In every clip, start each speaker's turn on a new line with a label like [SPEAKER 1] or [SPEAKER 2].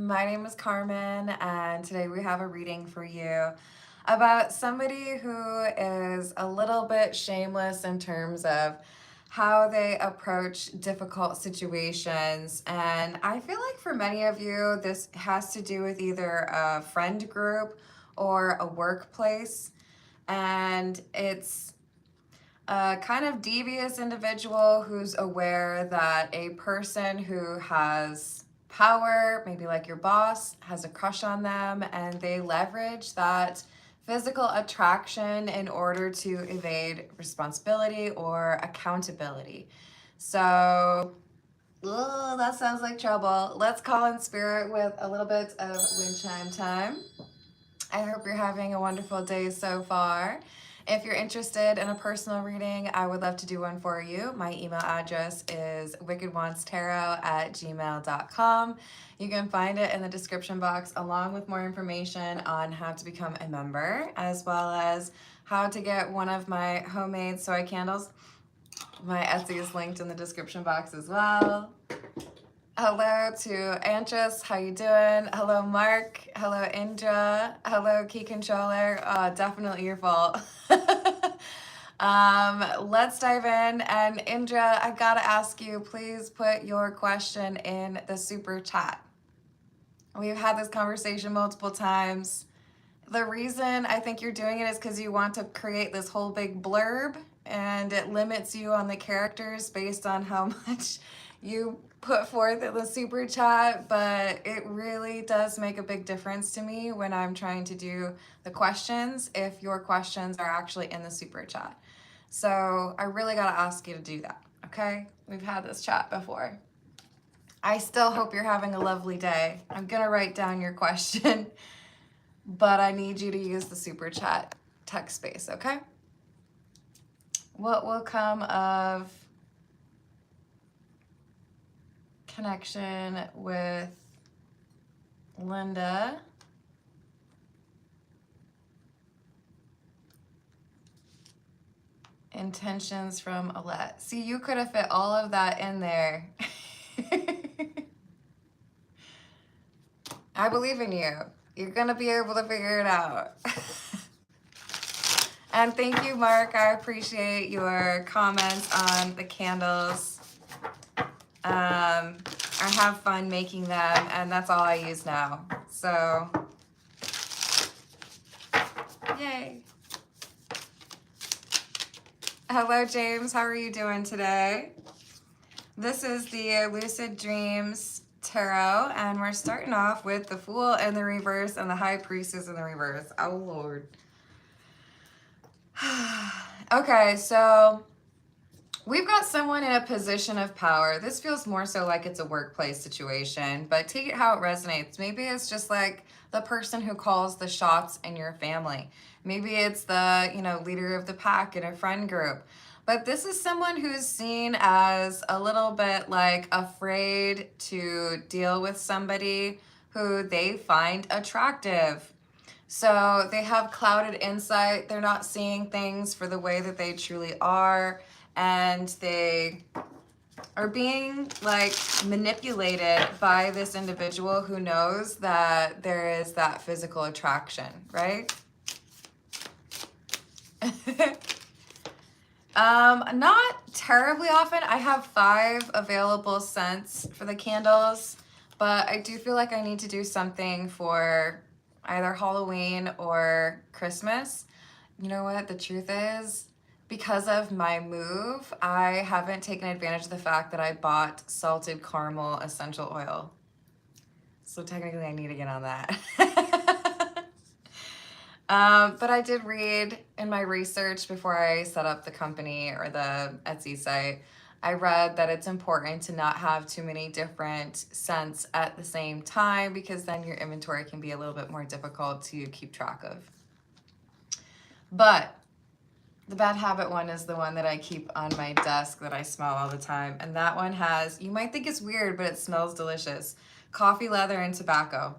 [SPEAKER 1] My name is Carmen, and today we have a reading for you about somebody who is a little bit shameless in terms of how they approach difficult situations. And I feel like for many of you, this has to do with either a friend group or a workplace. And it's a kind of devious individual who's aware that a person who has power, maybe like your boss, has a crush on them, and they leverage that physical attraction in order to evade responsibility or accountability. So, that sounds like trouble. Let's call in spirit with a little bit of wind chime time. I hope you're having a wonderful day so far. If you're interested in a personal reading, I would love to do one for you. My email address is wickedwandstarot@gmail.com. You can find it in the description box along with more information on how to become a member, as well as how to get one of my homemade soy candles. My Etsy is linked in the description box as well. Hello to Antris, how you doing? Hello Mark, hello Indra, hello Key Controller. Definitely your fault. Let's dive in, and Indra, I gotta ask you, please put your question in the super chat. We've had this conversation multiple times. The reason I think you're doing it is because you want to create this whole big blurb, and it limits you on the characters based on how much you put forth in the super chat, but it really does make a big difference to me when I'm trying to do the questions if your questions are actually in the super chat. So I really got to ask you to do that, okay? We've had this chat before. I still hope you're having a lovely day. I'm going to write down your question, but I need you to use the super chat text space, okay? What will come of connection with Linda? Intentions from Alette. See, you could have fit all of that in there. I believe in you. You're going to be able to figure it out. And thank you, Mark. I appreciate your comments on the candles. I have fun making them, and that's all I use now. So, yay. Hello, James. How are you doing today? This is the Lucid Dreams Tarot, and we're starting off with the Fool in the reverse and the High Priestess in the reverse. Oh, Lord. Okay, so we've got someone in a position of power. This feels more so like it's a workplace situation, but take it how it resonates. Maybe it's just like the person who calls the shots in your family. Maybe it's the, leader of the pack in a friend group. But this is someone who's seen as a little bit like afraid to deal with somebody who they find attractive. So they have clouded insight. They're not seeing things for the way that they truly are. And they are being like manipulated by this individual who knows that there is that physical attraction, right? Not terribly often. I have 5 available scents for the candles, but I do feel like I need to do something for either Halloween or Christmas. You know what? The truth is, because of my move, I haven't taken advantage of the fact that I bought salted caramel essential oil. So technically I need to get on that. But I did read in my research before I set up the company or the Etsy site, I read that it's important to not have too many different scents at the same time because then your inventory can be a little bit more difficult to keep track of. But the bad habit one is the one that I keep on my desk that I smell all the time. And that one has, you might think it's weird, but it smells delicious. Coffee, leather, and tobacco.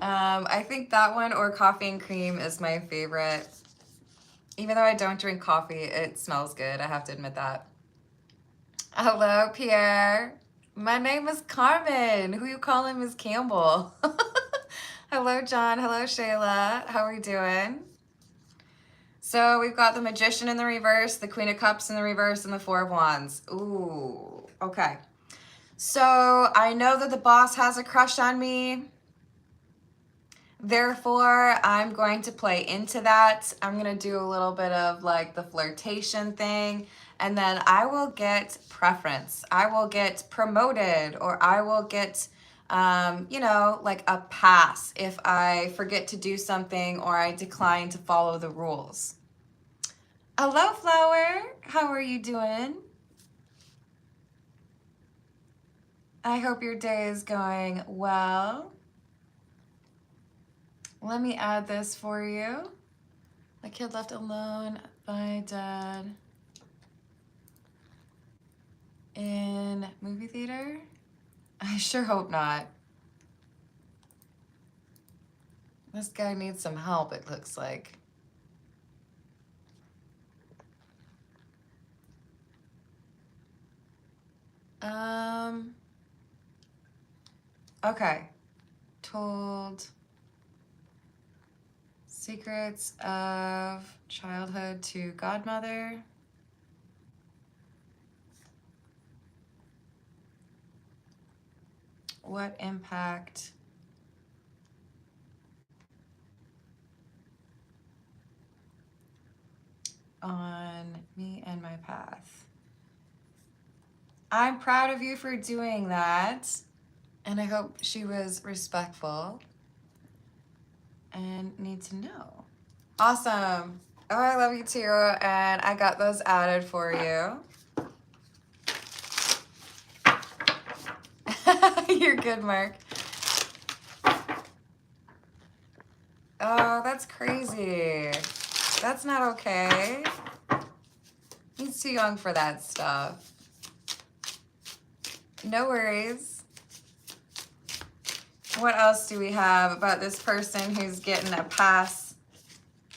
[SPEAKER 1] I think that one or coffee and cream is my favorite. Even though I don't drink coffee, it smells good. I have to admit that. Hello, Pierre. My name is Carmen. Who you calling Miss Campbell? Hello, John. Hello, Shayla. How are we doing? So we've got the Magician in the reverse, the Queen of Cups in the reverse, and the Four of Wands. Ooh, okay. So I know that the boss has a crush on me. Therefore, I'm going to play into that. I'm going to do a little bit of like the flirtation thing, and then I will get preference. I will get promoted, or I will get, you know, like a pass if I forget to do something or I decline to follow the rules. Hello, Flower. How are you doing? I hope your day is going well. Let me add this for you. A kid left alone by dad in movie theater? I sure hope not. This guy needs some help, it looks like. Okay. Told secrets of childhood to godmother. What impact on me and my path? I'm proud of you for doing that. And I hope she was respectful and need to know. Awesome. Oh, I love you too. And I got those added for you. You're good, Mark. Oh, that's crazy. That's not okay. He's too young for that stuff. No worries. What else do we have about this person who's getting a pass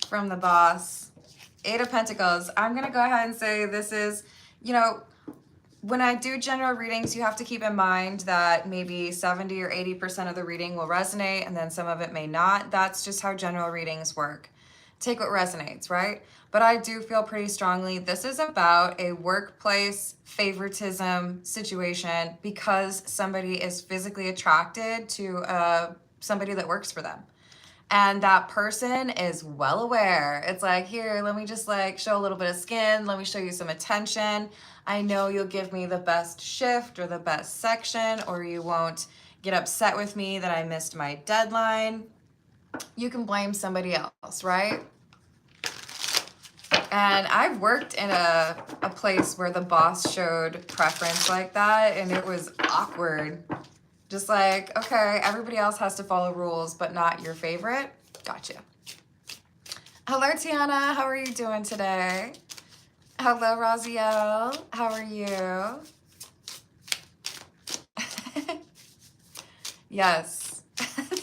[SPEAKER 1] from the boss? Eight of Pentacles. I'm going to go ahead and say this is, you know, when I do general readings, you have to keep in mind that maybe 70 or 80% of the reading will resonate and then some of it may not. That's just how general readings work. Take what resonates, right? But I do feel pretty strongly this is about a workplace favoritism situation because somebody is physically attracted to somebody that works for them. And that person is well aware. It's like, here, let me just like show a little bit of skin. Let me show you some attention. I know you'll give me the best shift or the best section, or you won't get upset with me that I missed my deadline. You can blame somebody else, right? And I've worked in a place where the boss showed preference like that, and it was awkward. Just like, okay, everybody else has to follow rules, but not your favorite. Gotcha. Hello, Tiana. How are you doing today? Hello, Raziel. How are you? Yes.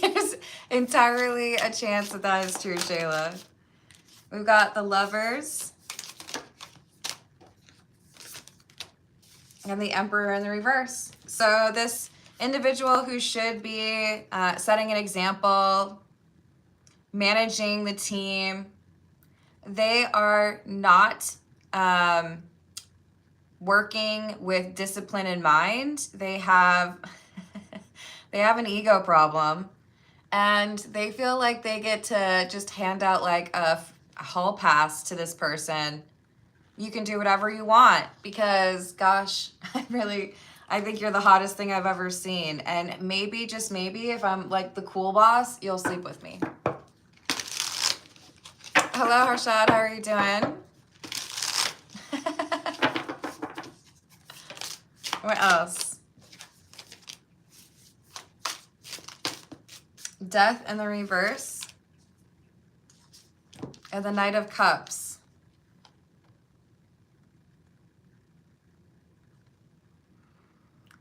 [SPEAKER 1] There's entirely a chance that that is true, Shayla. We've got the Lovers and the Emperor in the reverse. So this individual who should be setting an example, managing the team, they are not working with discipline in mind. They have they have an ego problem, and they feel like they get to just hand out like a hall pass to this person. You can do whatever you want because, gosh, I think you're the hottest thing I've ever seen. And maybe, just maybe, if I'm like the cool boss, you'll sleep with me. Hello, Harshad. How are you doing? What else? Death in the reverse. And the Knight of Cups.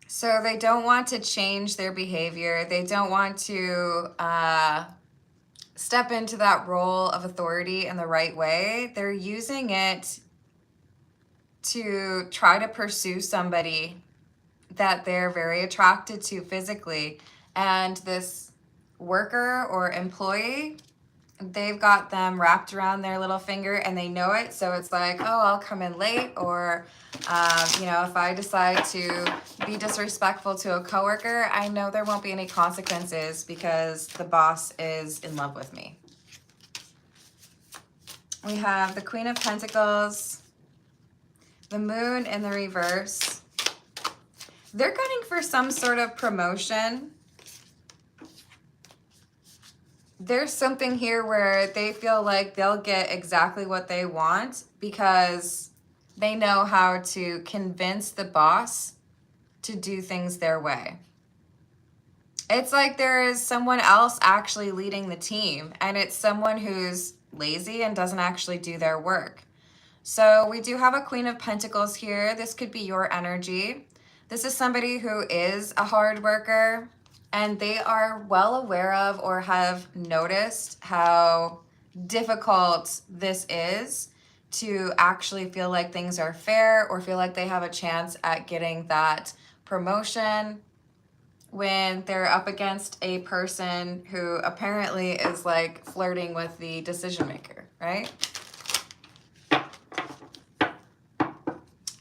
[SPEAKER 1] So they don't want to change their behavior. They don't want to step into that role of authority in the right way. They're using it to try to pursue somebody that they're very attracted to physically. And this worker or employee, they've got them wrapped around their little finger and they know it. So it's like, oh, I'll come in late, or, you know, if I decide to be disrespectful to a coworker, I know there won't be any consequences because the boss is in love with me. We have the Queen of Pentacles, the Moon in the reverse. They're gunning for some sort of promotion. There's something here where they feel like they'll get exactly what they want because they know how to convince the boss to do things their way. It's like there is someone else actually leading the team, and it's someone who's lazy and doesn't actually do their work. So we do have a Queen of Pentacles here. This could be your energy. This is somebody who is a hard worker, and they are well aware of or have noticed how difficult this is to actually feel like things are fair or feel like they have a chance at getting that promotion when they're up against a person who apparently is like flirting with the decision maker, right?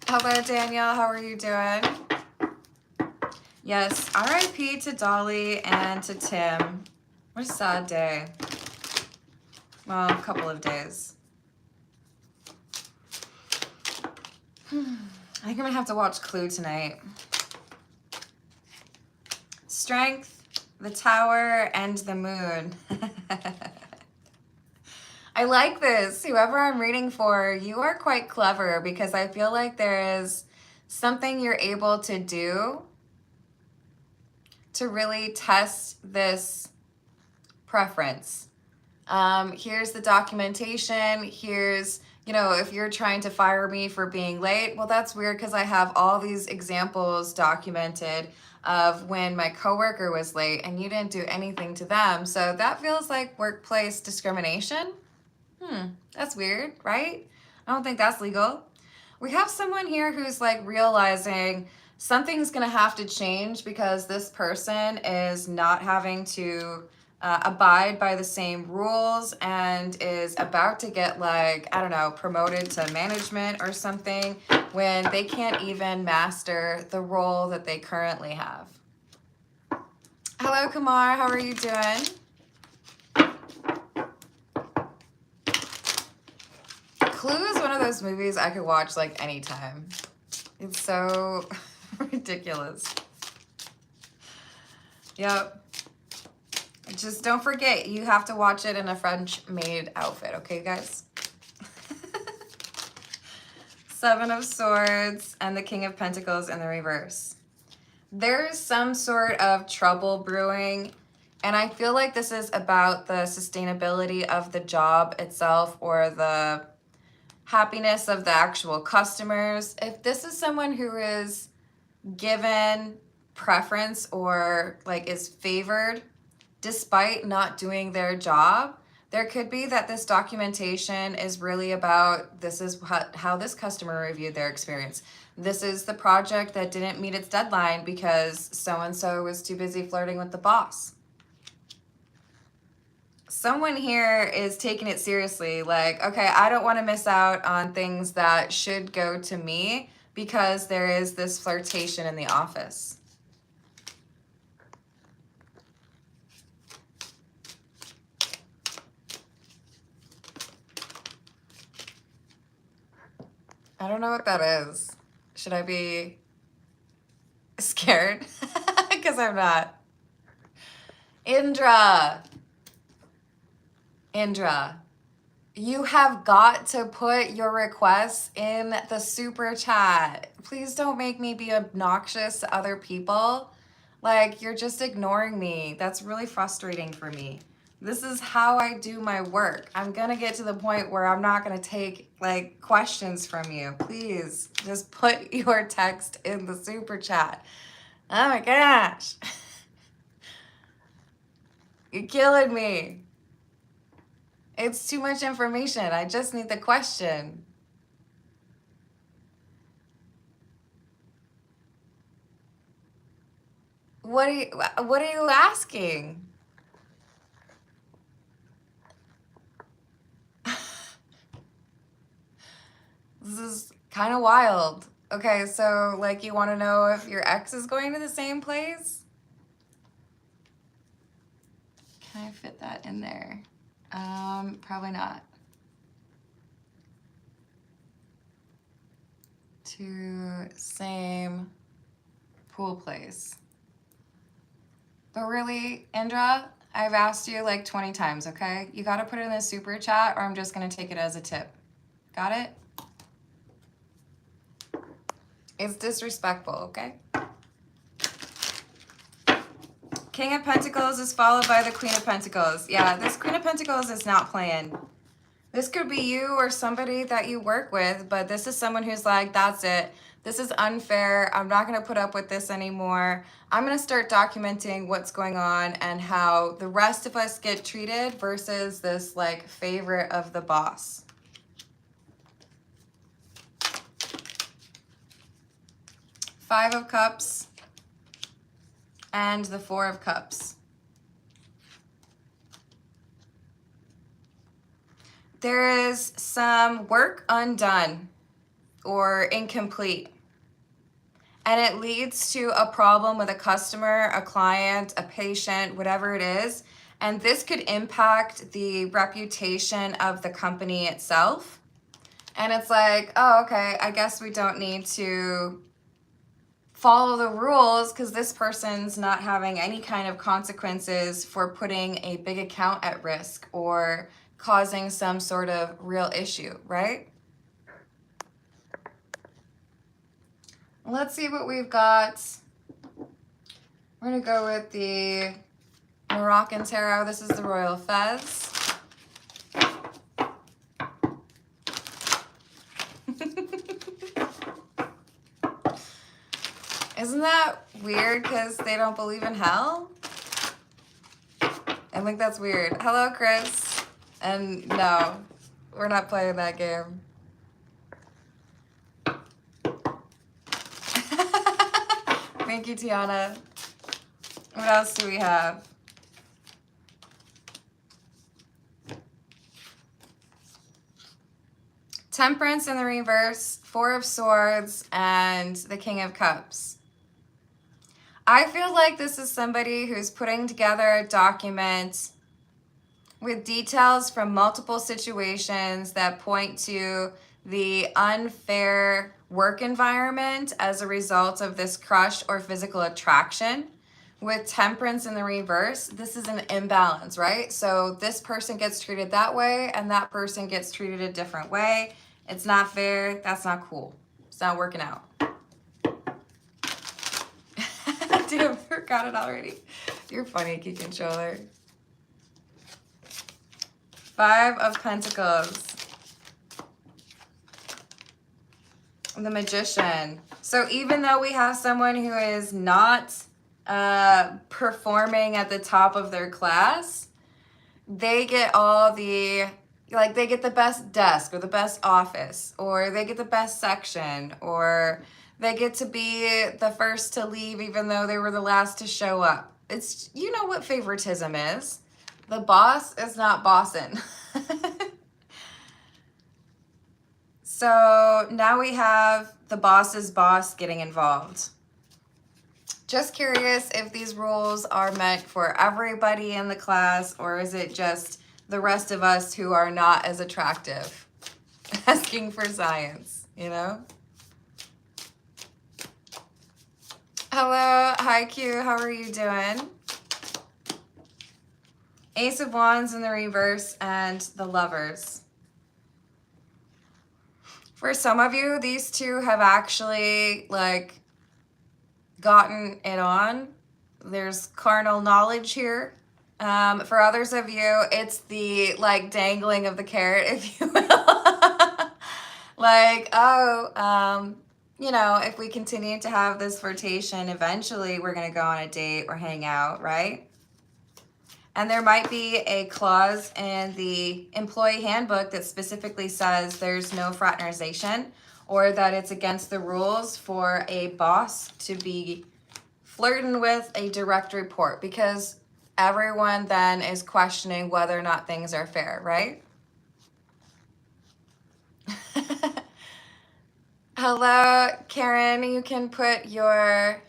[SPEAKER 1] Hello, Danielle. How are you doing? Yes, RIP to Dolly and to Tim. What a sad day. Well, a couple of days. I think I'm gonna have to watch Clue tonight. Strength, the Tower, and the Moon. I like this. Whoever I'm reading for, you are quite clever because I feel like there is something you're able to do to really test this preference. Here's the documentation. Here's, you know, if you're trying to fire me for being late, well, that's weird because I have all these examples documented of when my coworker was late and you didn't do anything to them. So that feels like workplace discrimination. That's weird, right? I don't think that's legal. We have someone here who's like realizing something's gonna have to change because this person is not having to abide by the same rules and is about to get, like, I don't know, promoted to management or something when they can't even master the role that they currently have. Hello, Kumar. How are you doing? Clue is one of those movies I could watch like anytime. It's so ridiculous. Yep. Just don't forget, you have to watch it in a French-maid outfit, okay, guys? Seven of Swords and the King of Pentacles in the reverse. There's some sort of trouble brewing, and I feel like this is about the sustainability of the job itself or the happiness of the actual customers. If this is someone who is given preference or like is favored despite not doing their job, there could be that this documentation is really about this is how this customer reviewed their experience. This is the project that didn't meet its deadline because so-and-so was too busy flirting with the boss. Someone here is taking it seriously, like, okay, I don't want to miss out on things that should go to me because there is this flirtation in the office. I don't know what that is. Should I be scared? Because I'm not. Indra, you have got to put your requests in the super chat. Please don't make me be obnoxious to other people. Like, you're just ignoring me. That's really frustrating for me. This is how I do my work. I'm gonna get to the point where I'm not gonna take like questions from you. Please just put your text in the super chat. Oh my gosh. You're killing me. It's too much information. I just need the question. What are you asking? This is kind of wild. Okay, so like you want to know if your ex is going to the same place? Can I fit that in there? Probably not. To same pool place. But really, Indra, I've asked you like 20 times, okay? You got to put it in the super chat or I'm just going to take it as a tip. Got it? It's disrespectful, okay? King of Pentacles is followed by the Queen of Pentacles. Yeah, this Queen of Pentacles is not playing. This could be you or somebody that you work with, but this is someone who's like, that's it. This is unfair. I'm not going to put up with this anymore. I'm going to start documenting what's going on and how the rest of us get treated versus this like favorite of the boss. Five of Cups and the Four of Cups. There is some work undone or incomplete, and it leads to a problem with a customer, a client, a patient, whatever it is. And this could impact the reputation of the company itself. And it's like, oh, okay, I guess we don't need to follow the rules because this person's not having any kind of consequences for putting a big account at risk or causing some sort of real issue, right? Let's see what we've got. We're going to go with the Moroccan Tarot. This is the Royal Fez. Isn't that weird because they don't believe in hell? I think that's weird. Hello, Chris. And no, we're not playing that game. Thank you, Tiana. What else do we have? Temperance in the reverse, Four of Swords, and the King of Cups. I feel like this is somebody who's putting together a document with details from multiple situations that point to the unfair work environment as a result of this crush or physical attraction. With Temperance in the reverse, this is an imbalance, right? So this person gets treated that way and that person gets treated a different way. It's not fair. That's not cool. It's not working out. Damn, I forgot it already. You're funny, Key Controller. Five of Pentacles. The Magician. So even though we have someone who is not performing at the top of their class, they get all the, like they get the best desk or the best office, or they get the best section, or they get to be the first to leave even though they were the last to show up. It's, you know what favoritism is. The boss is not bossing. So now we have the boss's boss getting involved. Just curious if these rules are meant for everybody in the class, or is it just the rest of us who are not as attractive asking for science, you know? Hello, hi Q, how are you doing? Ace of Wands in the reverse and the Lovers. For some of you, these two have actually like gotten it on. There's carnal knowledge here. For others of you, it's the like dangling of the carrot, if you will. Like, oh, you know, if we continue to have this flirtation, eventually we're going to go on a date or hang out, right? And there might be a clause in the employee handbook that specifically says there's no fraternization, or that it's against the rules for a boss to be flirting with a direct report, because everyone then is questioning whether or not things are fair, right? Hello, Karen. You can put your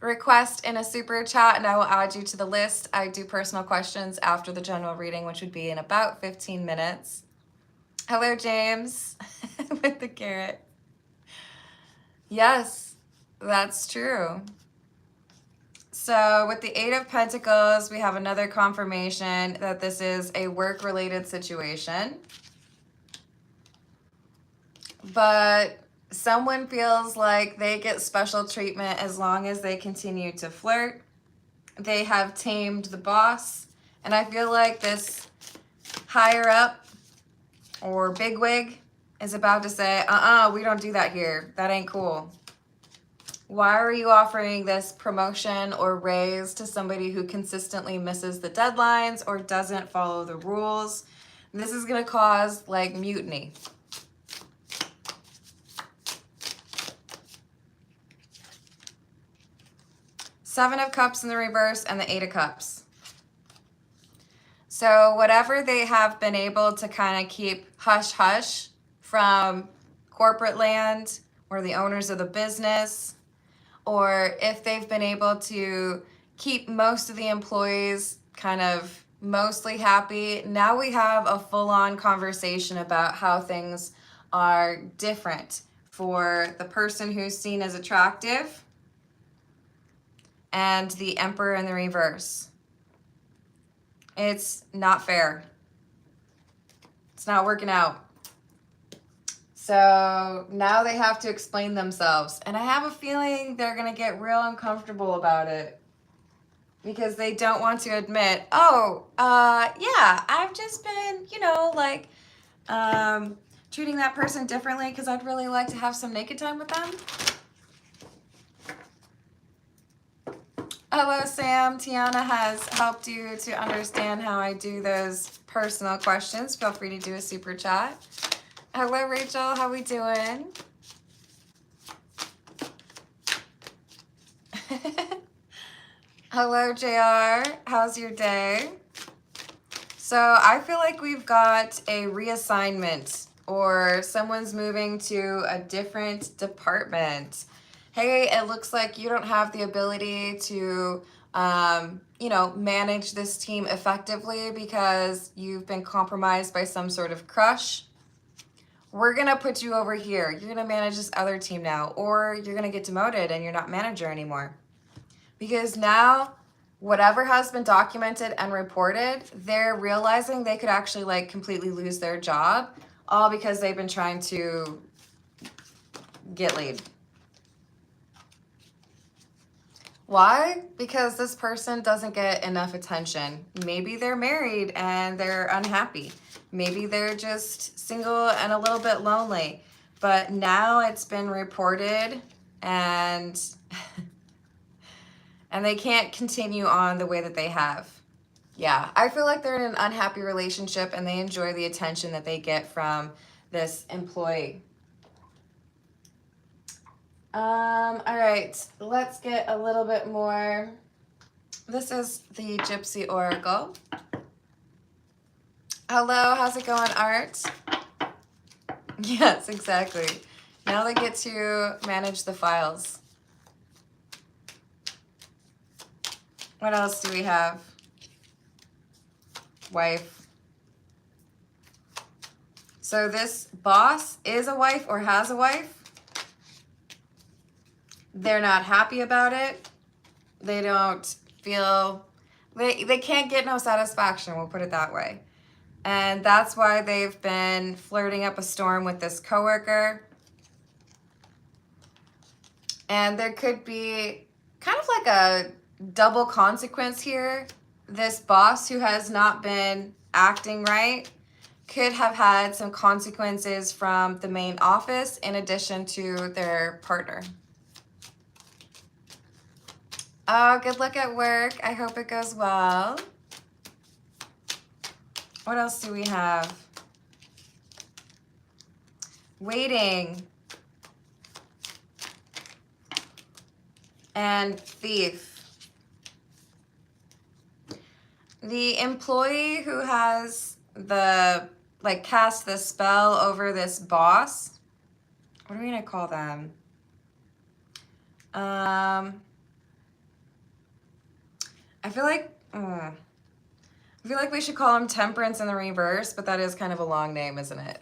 [SPEAKER 1] request in a super chat and I will add you to the list. I do personal questions after the general reading, which would be in about 15 minutes. Hello, James, with the carrot. Yes, that's true. So with the Eight of Pentacles, we have another confirmation that this is a work-related situation. But someone feels like they get special treatment as long as they continue to flirt. They have tamed the boss. And I feel like this higher up or bigwig is about to say, we don't do that here. That ain't cool. Why are you offering this promotion or raise to somebody who consistently misses the deadlines or doesn't follow the rules? This is going to cause like mutiny. Seven of Cups in the reverse and the Eight of Cups. So whatever they have been able to kind of keep hush-hush from corporate land or the owners of the business, or if they've been able to keep most of the employees kind of mostly happy, now we have a full-on conversation about how things are different for the person who's seen as attractive and the Emperor in the reverse. It's not fair. It's not working out. So now they have to explain themselves. And I have a feeling they're going to get real uncomfortable about it. Because they don't want to admit, yeah, I've just been, treating that person differently because I'd really like to have some naked time with them. Hello, Sam. Tiana has helped you to understand how I do those personal questions. Feel free to do a super chat. Hello, Rachel. How we doing? Hello, JR. How's your day? So I feel like we've got a reassignment or someone's moving to a different department. Hey, it looks like you don't have the ability to, manage this team effectively because you've been compromised by some sort of crush. We're going to put you over here. You're going to manage this other team now, or you're going to get demoted and you're not manager anymore. Because now, whatever has been documented and reported, they're realizing they could actually completely lose their job, all because they've been trying to get laid. Why? Because this person doesn't get enough attention. Maybe they're married and they're unhappy. Maybe they're just single and a little bit lonely. But now it's been reported and and they can't continue on the way that they have. Yeah, I feel like they're in an unhappy relationship and they enjoy the attention that they get from this employee. All right, let's get a little bit more. This is the Gypsy Oracle. Hello, how's it going, Art? Yes, exactly. Now they get to manage the files. What else do we have? Wife. So this boss is a wife or has a wife. They're not happy about it. They don't feel, they can't get no satisfaction, we'll put it that way. And that's why they've been flirting up a storm with this coworker. And there could be kind of like a double consequence here. This boss who has not been acting right could have had some consequences from the main office in addition to their partner. Oh, good luck at work. I hope it goes well. What else do we have? Waiting. and Thief. The employee who has cast the spell over this boss, what are we gonna call them? I feel like we should call him Temperance in the reverse, but that is kind of a long name, isn't it?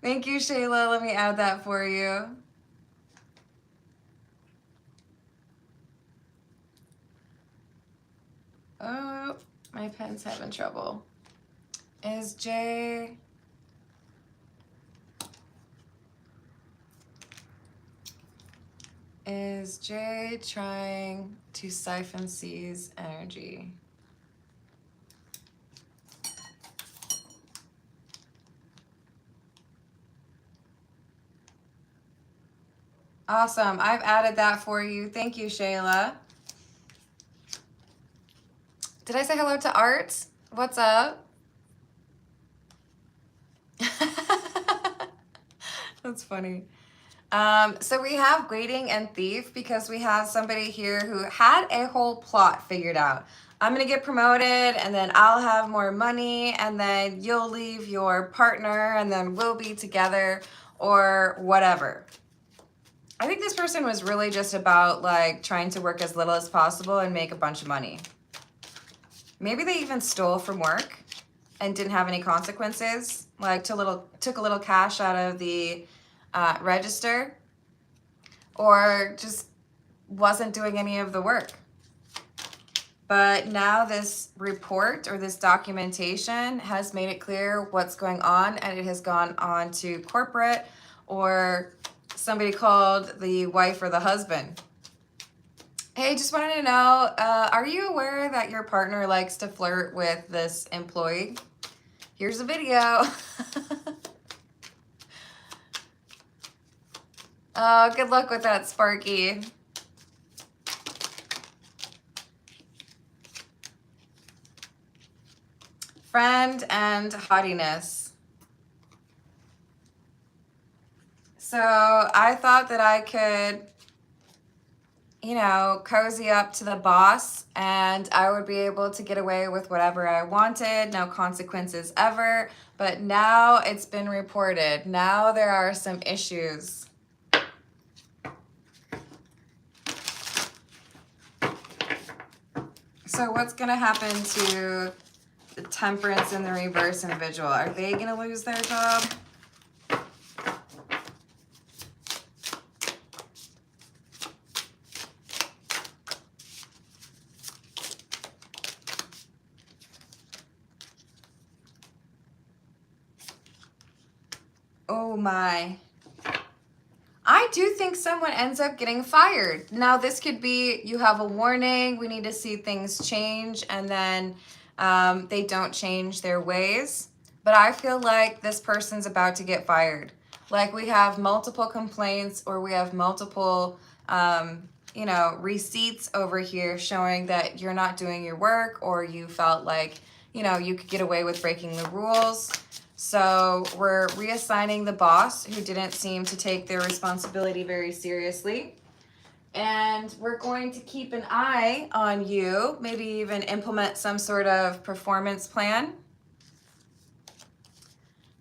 [SPEAKER 1] Thank you, Shayla. Let me add that for you. Oh, my pen's having trouble. Is Jay... Is Jay trying to siphon C's energy? Awesome. I've added that for you. Thank you, Shayla. Did I say hello to Art? What's up? That's funny. So we have Waiting and Thief because we have somebody here who had a whole plot figured out. I'm going to get promoted and then I'll have more money and then you'll leave your partner and then we'll be together or whatever. I think this person was really just about like trying to work as little as possible and make a bunch of money. Maybe they even stole from work and didn't have any consequences, like took a little cash out of the register, or just wasn't doing any of the work. But now this report or this documentation has made it clear what's going on, and it has gone on to corporate or somebody called the wife or the husband. Hey, just wanted to know, are you aware that your partner likes to flirt with this employee? Here's a video. Oh, good luck with that, Sparky. Friend and haughtiness. So I thought that I could, you know, cozy up to the boss and I would be able to get away with whatever I wanted, no consequences ever. But now it's been reported. Now there are some issues. So what's going to happen to the Temperance in the reverse individual? Are they going to lose their job? Oh my. I do think someone ends up getting fired. Now this could be, you have a warning, we need to see things change, and then they don't change their ways. But I feel like this person's about to get fired. Like we have multiple complaints or we have multiple, you know, receipts over here showing that you're not doing your work or you felt like, you know, you could get away with breaking the rules. So we're reassigning the boss who didn't seem to take their responsibility very seriously. And we're going to keep an eye on you, maybe even implement some sort of performance plan.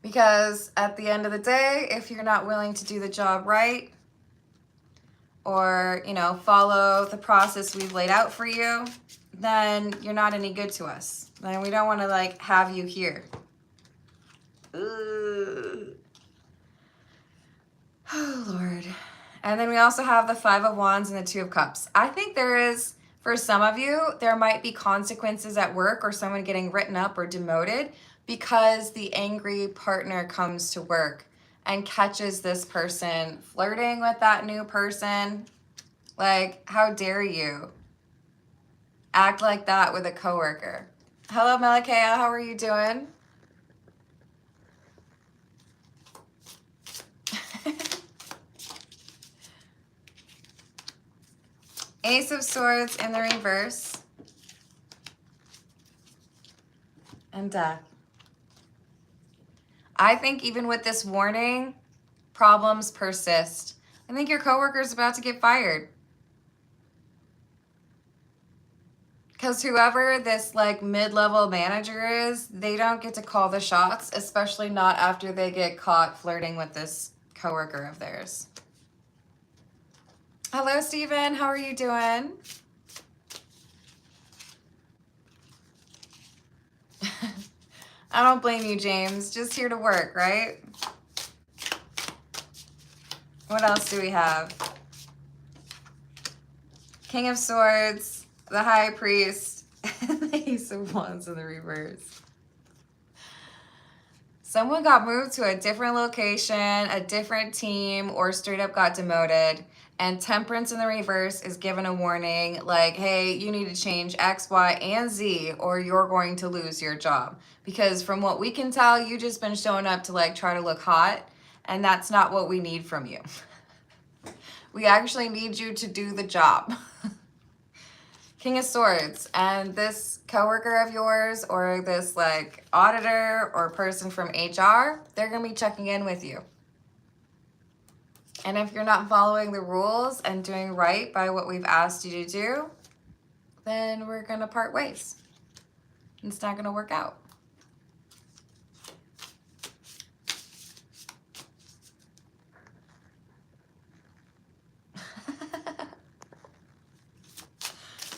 [SPEAKER 1] Because at the end of the day, if you're not willing to do the job right or, you know, follow the process we've laid out for you, then you're not any good to us. And we don't want to like have you here. Ooh. Oh, Lord. And then we also have the Five of Wands and the Two of Cups. I think there is, for some of you, there might be consequences at work or someone getting written up or demoted because the angry partner comes to work and catches this person flirting with that new person. Like, how dare you act like that with a coworker? Hello, Melakea. How are you doing? Ace of Swords in the reverse. And Death. I think even with this warning, problems persist. I think your coworker is about to get fired. Because whoever this like mid-level manager is, they don't get to call the shots, especially not after they get caught flirting with this coworker of theirs. Hello, Steven. How are you doing? I don't blame you, James. Just here to work, right? What else do we have? King of Swords, the High Priest, and the Ace of Wands in the reverse. Someone got moved to a different location, a different team, or straight up got demoted. And Temperance in the reverse is given a warning like, hey, you need to change X, Y, and Z or you're going to lose your job. Because from what we can tell, you just been showing up to like try to look hot, and that's not what we need from you. We actually need you to do the job. King of Swords, and this coworker of yours or this like auditor or person from HR, they're gonna be checking in with you. And if you're not following the rules and doing right by what we've asked you to do, then we're gonna part ways. It's not gonna work out.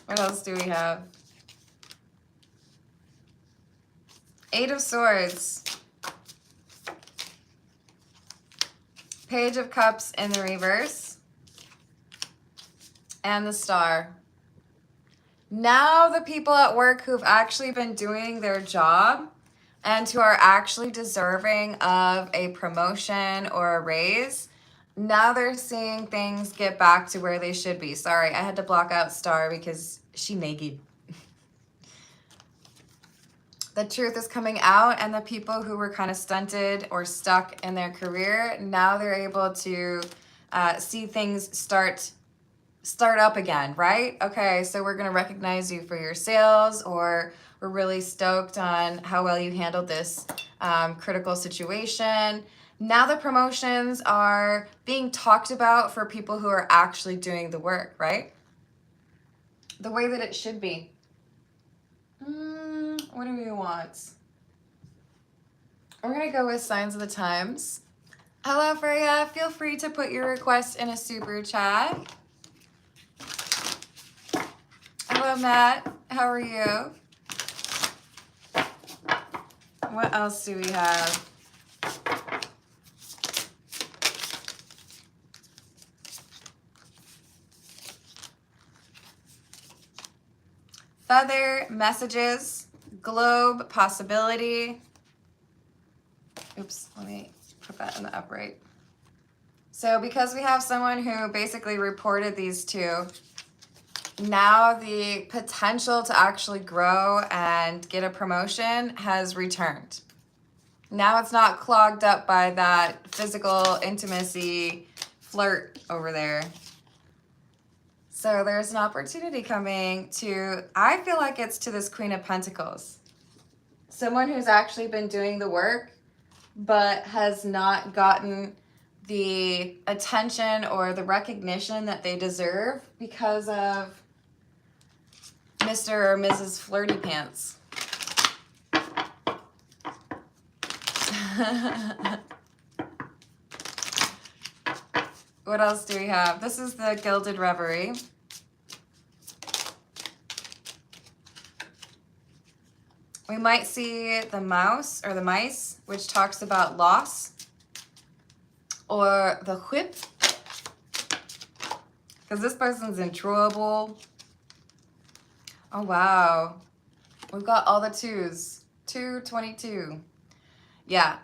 [SPEAKER 1] What else do we have? Eight of Swords. Page of Cups in the reverse. And the Star. Now the people at work who've actually been doing their job and who are actually deserving of a promotion or a raise, now they're seeing things get back to where they should be. Sorry, I had to block out Star because she naked. The truth is coming out, and the people who were kind of stunted or stuck in their career, now they're able to see things start up again, right? Okay, so we're going to recognize you for your sales, or we're really stoked on how well you handled this critical situation. Now the promotions are being talked about for people who are actually doing the work, right? The way that it should be. What do we want? We're going to go with Signs of the Times. Hello, Freya. Feel free to put your request in a super chat. Hello, Matt. How are you? What else do we have? Feather, Messages, Globe, Possibility. Oops, let me put that in the upright. So because we have someone who basically reported these two, now the potential to actually grow and get a promotion has returned. Now it's not clogged up by that physical intimacy flirt over there. So there's an opportunity coming to, I feel like it's to this Queen of Pentacles. Someone who's actually been doing the work, but has not gotten the attention or the recognition that they deserve because of Mr. or Mrs. Flirty Pants. What else do we have? This is the Gilded Reverie. We might see the mouse or the mice, which talks about loss, or the whip, because this person's in trouble. Oh, wow. We've got all the twos. 222. Yeah.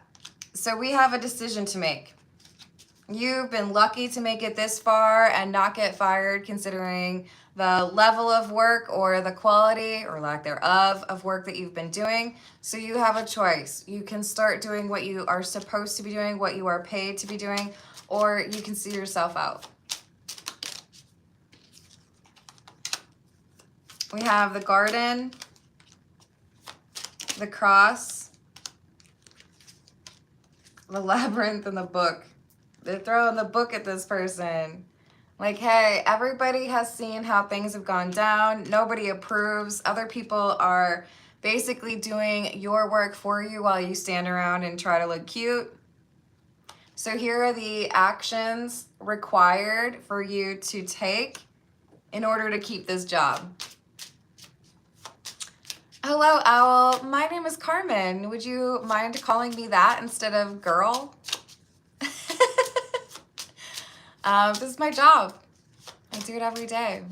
[SPEAKER 1] So we have a decision to make. You've been lucky to make it this far and not get fired, considering the level of work or the quality or lack thereof of work that you've been doing. So you have a choice. You can start doing what you are supposed to be doing, what you are paid to be doing, or you can see yourself out. We have the Garden, the Cross, the Labyrinth, and the Book. They're throwing the book at this person. Like, hey, everybody has seen how things have gone down. Nobody approves. Other people are basically doing your work for you while you stand around and try to look cute. So here are the actions required for you to take in order to keep this job. Hello, Owl. My name is Carmen. Would you mind calling me that instead of girl? This is my job. I do it every day.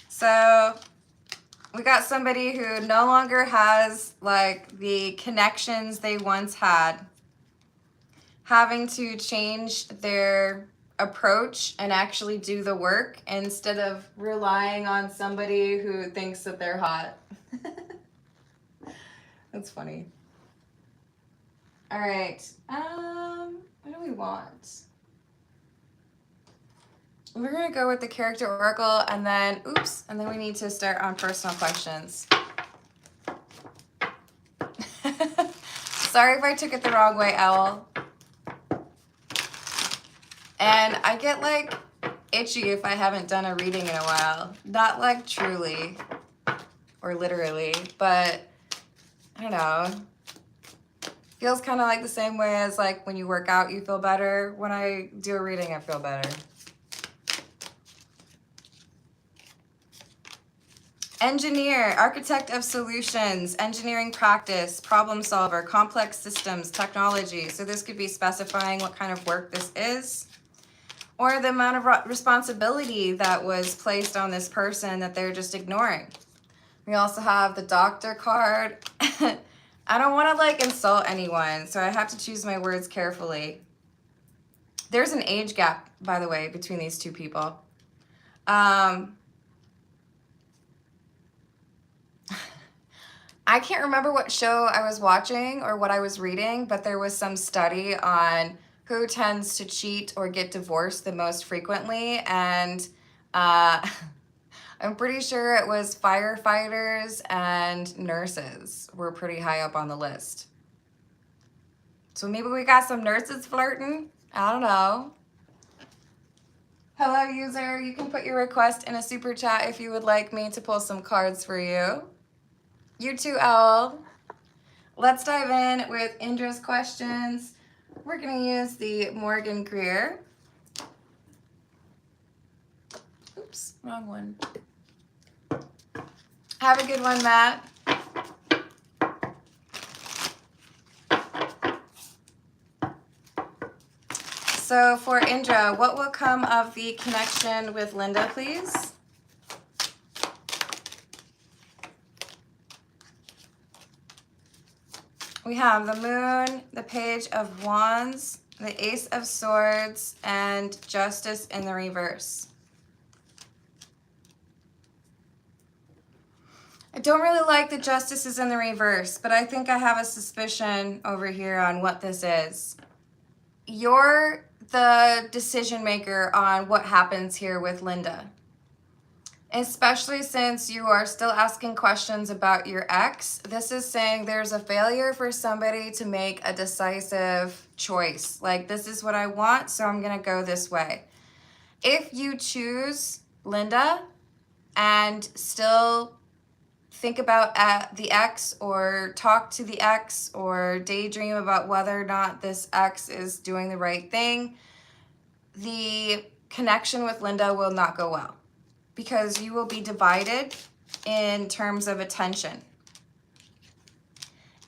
[SPEAKER 1] So we got somebody who no longer has like the connections they once had, having to change their approach and actually do the work instead of relying on somebody who thinks that they're hot. That's funny. All right, what do we want? We're gonna go with the character oracle and then, oops, and then we need to start on personal questions. Sorry if I took it the wrong way, Owl. And I get like itchy if I haven't done a reading in a while. Not like truly or literally, but I don't know. Feels kind of like the same way as like when you work out, you feel better. When I do a reading, I feel better. Engineer, architect of solutions, engineering practice, problem solver, complex systems, technology. So this could be specifying what kind of work this is, or the amount of responsibility that was placed on this person that they're just ignoring. We also have the doctor card. I don't want to like insult anyone, so I have to choose my words carefully. There's an age gap, by the way, between these two people. I can't remember what show I was watching or what I was reading, but there was some study on who tends to cheat or get divorced the most frequently, and I'm pretty sure it was firefighters and nurses were pretty high up on the list. So maybe we got some nurses flirting? I don't know. Hello, user. You can put your request in a super chat if you would like me to pull some cards for you. You too, Owl. Let's dive in with Indra's questions. We're going to use the Morgan Greer. Oops, wrong one. Have a good one, Matt. So for Indra, what will come of the connection with Linda, please? We have the Moon, the Page of Wands, the Ace of Swords, and Justice in the reverse. I don't really like the Justices in the reverse, but I think I have a suspicion over here on what this is. You're the decision maker on what happens here with Linda, especially since you are still asking questions about your ex. This is saying there's a failure for somebody to make a decisive choice. Like, this is what I want, so I'm going to go this way. If you choose Linda and still think about the ex or talk to the ex or daydream about whether or not this ex is doing the right thing, the connection with Linda will not go well because you will be divided in terms of attention.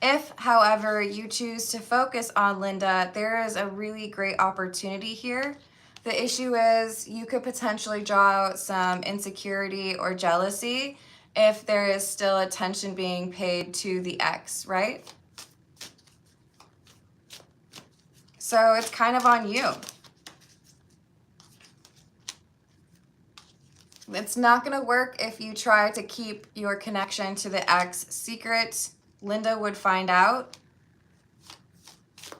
[SPEAKER 1] If, however, you choose to focus on Linda, there is a really great opportunity here. The issue is you could potentially draw out some insecurity or jealousy if there is still attention being paid to the ex, right? So it's kind of on you. It's not going to work if you try to keep your connection to the ex secret. Linda would find out.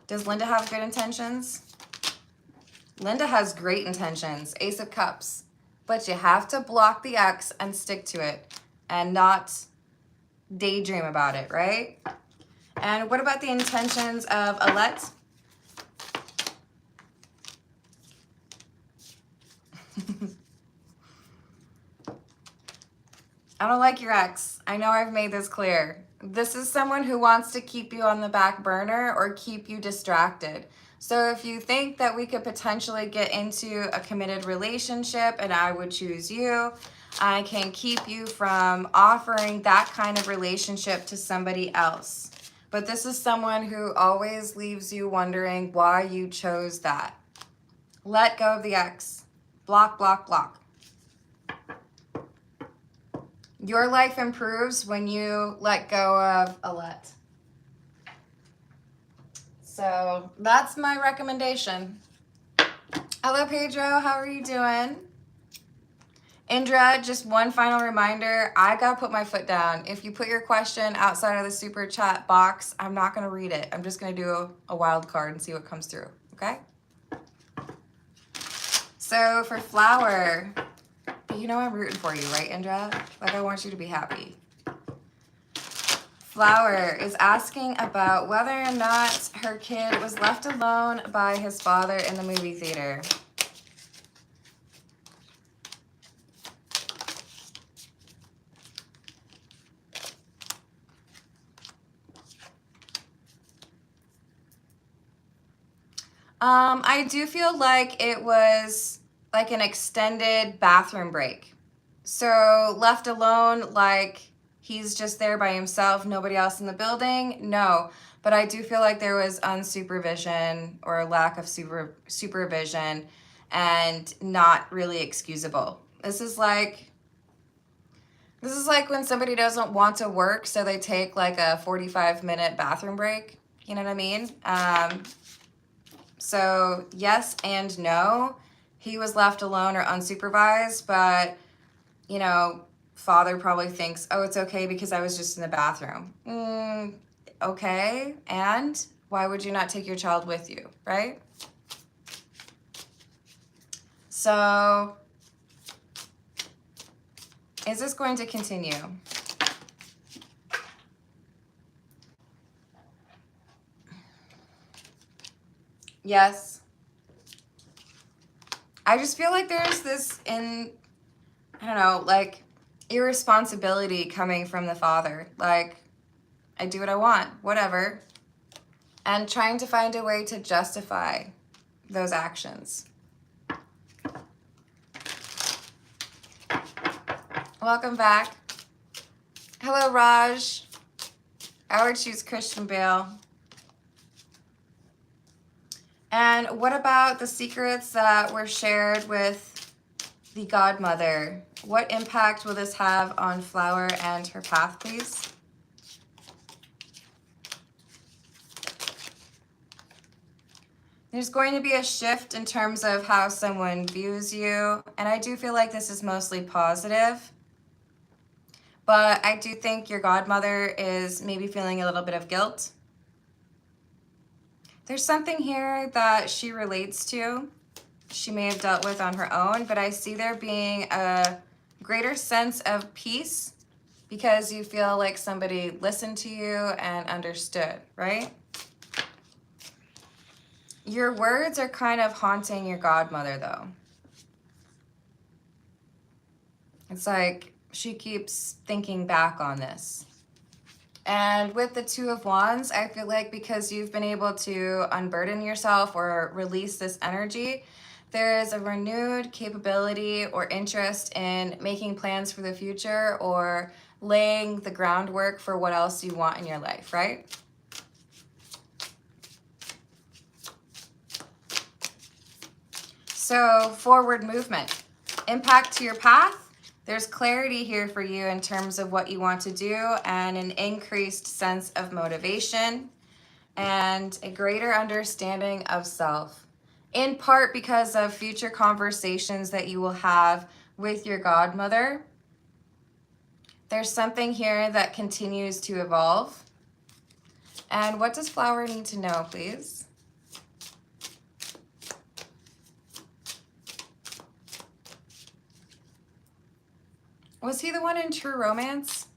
[SPEAKER 1] Does Linda have good intentions? Linda has great intentions, Ace of Cups. But you have to block the ex and stick to it and not daydream about it, right? And what about the intentions of Alette? I don't like your ex. I know I've made this clear. This is someone who wants to keep you on the back burner or keep you distracted. So if you think that we could potentially get into a committed relationship and I would choose you, I can keep you from offering that kind of relationship to somebody else. But this is someone who always leaves you wondering why you chose that. Let go of the ex. Block, block, block. Your life improves when you let go of a let. So that's my recommendation. Hello, Pedro. How are you doing? Indra, just one final reminder. I got to put my foot down. If you put your question outside of the super chat box, I'm not going to read it. I'm just going to do a wild card and see what comes through. Okay? So for Flower, you know I'm rooting for you, right, Indra? Like, I want you to be happy. Flower is asking about whether or not her kid was left alone by his father in the movie theater. I do feel like it was like an extended bathroom break. So left alone, like he's just there by himself, nobody else in the building? No. But I do feel like there was unsupervision or a lack of supervision and not really excusable. This is like when somebody doesn't want to work, so they take like a 45-minute bathroom break. You know what I mean? So yes and no. He was left alone or unsupervised, but, you know, father probably thinks, oh, it's okay because I was just in the bathroom. Okay, and why would you not take your child with you, right? So is this going to continue? Yes. I just feel like there's this I don't know, like irresponsibility coming from the father. Like, I do what I want, whatever. And trying to find a way to justify those actions. Welcome back. Hello, Raj. I would choose Christian Bale. And what about the secrets that were shared with the godmother? What impact will this have on Flower and her path, please? There's going to be a shift in terms of how someone views you. And I do feel like this is mostly positive. But I do think your godmother is maybe feeling a little bit of guilt. There's something here that she relates to. She may have dealt with on her own, but I see there being a greater sense of peace because you feel like somebody listened to you and understood, right? Your words are kind of haunting your godmother, though. It's like she keeps thinking back on this. And with the Two of Wands, I feel like because you've been able to unburden yourself or release this energy, there is a renewed capability or interest in making plans for the future or laying the groundwork for what else you want in your life, right? So forward movement, impact to your path. There's clarity here for you in terms of what you want to do and an increased sense of motivation and a greater understanding of self, in part because of future conversations that you will have with your godmother. There's something here that continues to evolve. And what does Flower need to know, please? Was he the one in True Romance?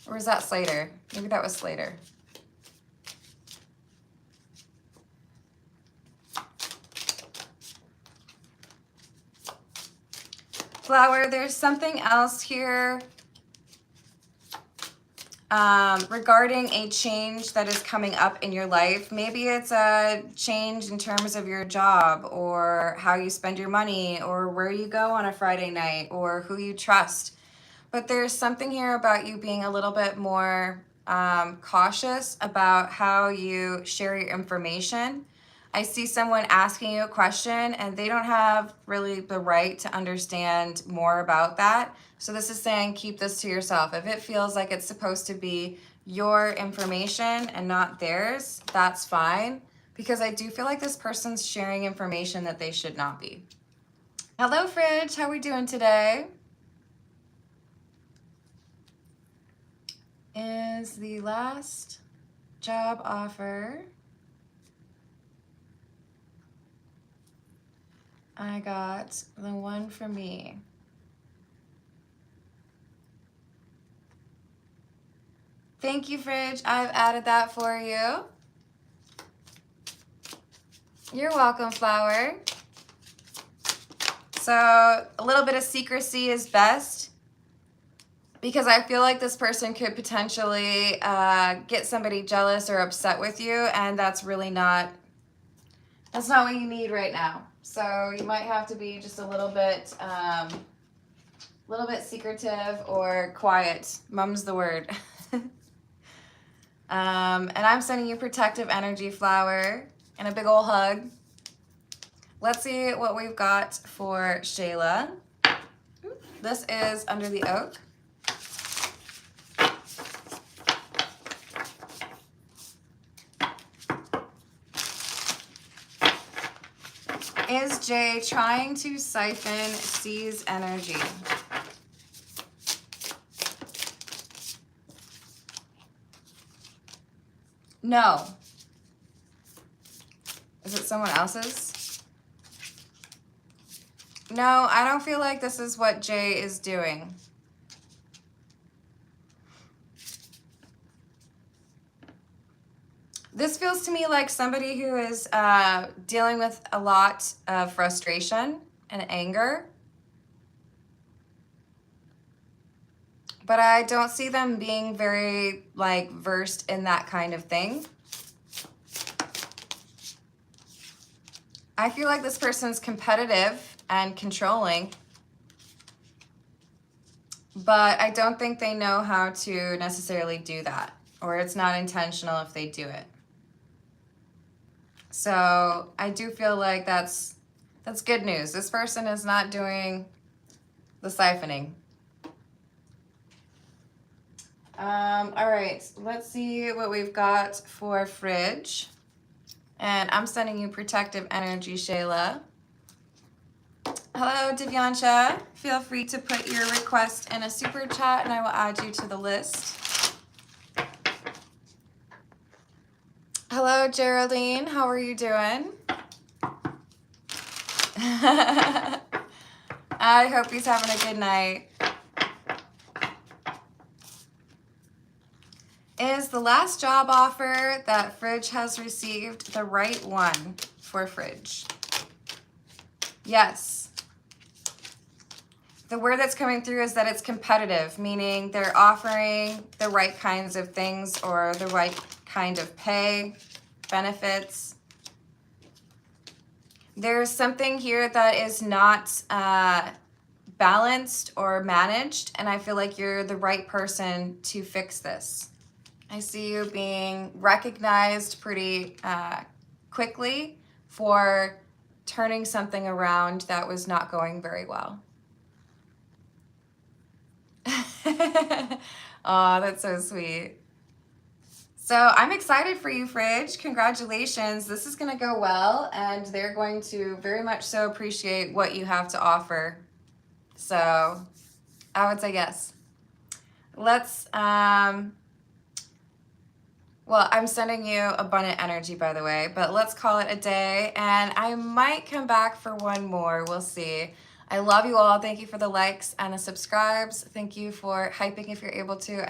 [SPEAKER 1] Or was that Slater? Maybe that was Slater. Flower, there's something else here regarding a change that is coming up in your life. Maybe it's a change in terms of your job or how you spend your money or where you go on a Friday night or who you trust. But there's something here about you being a little bit more cautious about how you share your information. I see someone asking you a question and they don't have really the right to understand more about that. So this is saying keep this to yourself. If it feels like it's supposed to be your information and not theirs, that's fine. Because I do feel like this person's sharing information that they should not be. Hello, Fridge. How are we doing today? Is the last job offer I got the one for me? Thank you, Fridge. I've added that for you. You're welcome, Flower. So a little bit of secrecy is best, because I feel like this person could potentially get somebody jealous or upset with you, and that's really not what you need right now. So you might have to be just a little bit secretive or quiet. Mum's the word. And I'm sending you protective energy, Flower, and a big ol' hug. Let's see what we've got for Shayla. This is Under the Oak. Is Jay trying to siphon C's energy? No. Is it someone else's? No, I don't feel like this is what Jay is doing. This feels to me like somebody who is dealing with a lot of frustration and anger. But I don't see them being very versed in that kind of thing. I feel like this person's competitive and controlling, but I don't think they know how to necessarily do that, or it's not intentional if they do it. So I do feel like that's good news. This person is not doing the siphoning. All right, let's see what we've got for Fridge. And I'm sending you protective energy, Shayla. Hello, Divyansha. Feel free to put your request in a super chat and I will add you to the list. Hello, Geraldine. How are you doing? I hope he's having a good night. Is the last job offer that Fridge has received the right one for Fridge? Yes. The word that's coming through is that it's competitive, meaning they're offering the right kinds of things or the right kind of pay, benefits. There's something here that is not balanced or managed, and I feel like you're the right person to fix this. I see you being recognized pretty quickly for turning something around that was not going very well. Oh, that's so sweet. So I'm excited for you, Fridge. Congratulations. This is going to go well, and they're going to very much so appreciate what you have to offer. So I would say yes. Let's... Well, I'm sending you abundant energy, by the way, but let's call it a day, and I might come back for one more. We'll see. I love you all. Thank you for the likes and the subscribes. Thank you for hyping if you're able to, and